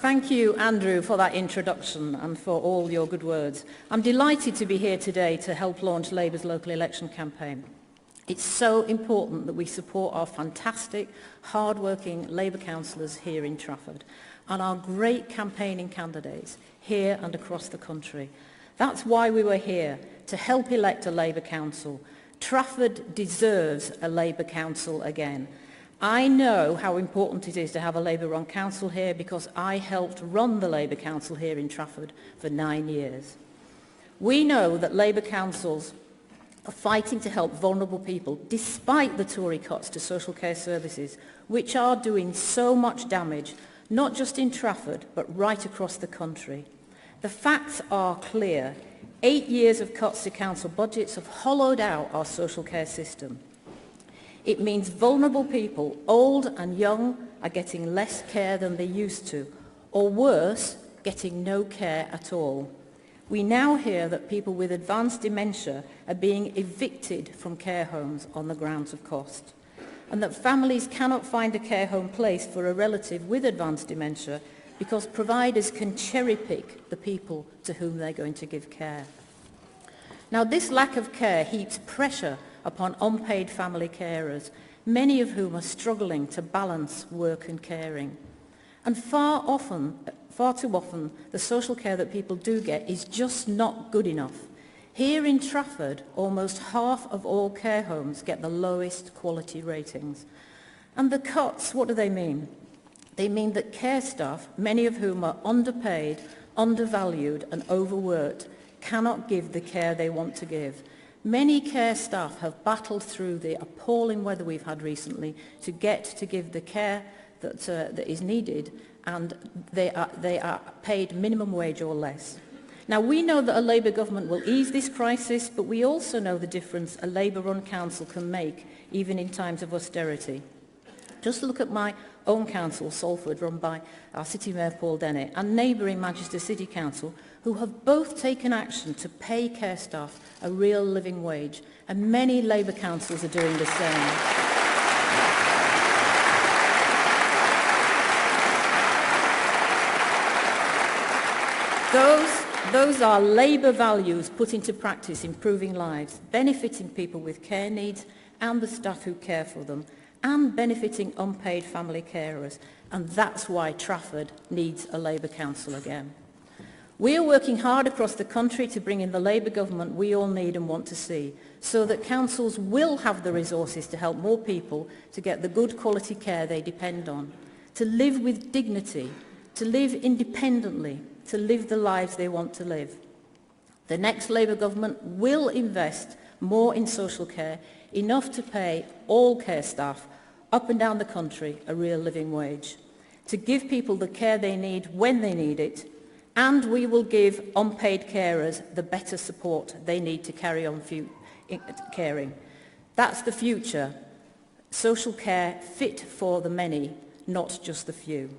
Thank you, Andrew, for that introduction and for all your good words. I'm delighted to be here today to help launch Labour's local election campaign. It's so important that we support our fantastic, hard-working Labour councillors here in Trafford and our great campaigning candidates here and across the country. That's why we were here, to help elect a Labour council. Trafford deserves a Labour council again. I know how important it is to have a Labour-run council here because I helped run the Labour council here in Trafford for 9 years. We know that Labour councils are fighting to help vulnerable people despite the Tory cuts to social care services, which are doing so much damage, not just in Trafford, but right across the country. The facts are clear. 8 years of cuts to council budgets have hollowed out our social care system. It means vulnerable people, old and young, are getting less care than they used to, or worse, getting no care at all. We now hear that people with advanced dementia are being evicted from care homes on the grounds of cost, and that families cannot find a care home place for a relative with advanced dementia because providers can cherry-pick the people to whom they're going to give care. Now, this lack of care heaps pressure upon unpaid family carers, many of whom are struggling to balance work and caring. And far too often, the social care that people do get is just not good enough. Here in Trafford, almost half of all care homes get the lowest quality ratings. And the cuts, what do they mean? They mean that care staff, many of whom are underpaid, undervalued and overworked, cannot give the care they want to give. Many care staff have battled through the appalling weather we've had recently to give the care that is needed, and they are paid minimum wage or less. Now, we know that a Labour government will ease this crisis, but we also know the difference a Labour-run council can make, even in times of austerity. Just look at my own council, Salford, run by our City Mayor Paul Dennett, and neighbouring Manchester City Council, who have both taken action to pay care staff a real living wage, and many Labour councils are doing the same. Those are Labour values put into practice, improving lives, benefiting people with care needs and the staff who care for them, and benefiting unpaid family carers. And that's why Trafford needs a Labour council again. We are working hard across the country to bring in the Labour government we all need and want to see, so that councils will have the resources to help more people to get the good quality care they depend on, to live with dignity, to live independently, to live the lives they want to live. The next Labour government will invest more in social care, enough to pay all care staff up and down the country a real living wage, to give people the care they need when they need it, and we will give unpaid carers the better support they need to carry on caring. That's the future. Social care fit for the many, not just the few.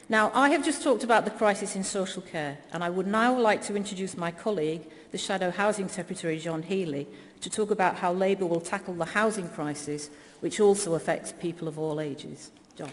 Now, I have just talked about the crisis in social care, and I would now like to introduce my colleague, the Shadow Housing Secretary, John Healey, to talk about how Labour will tackle the housing crisis, which also affects people of all ages. John.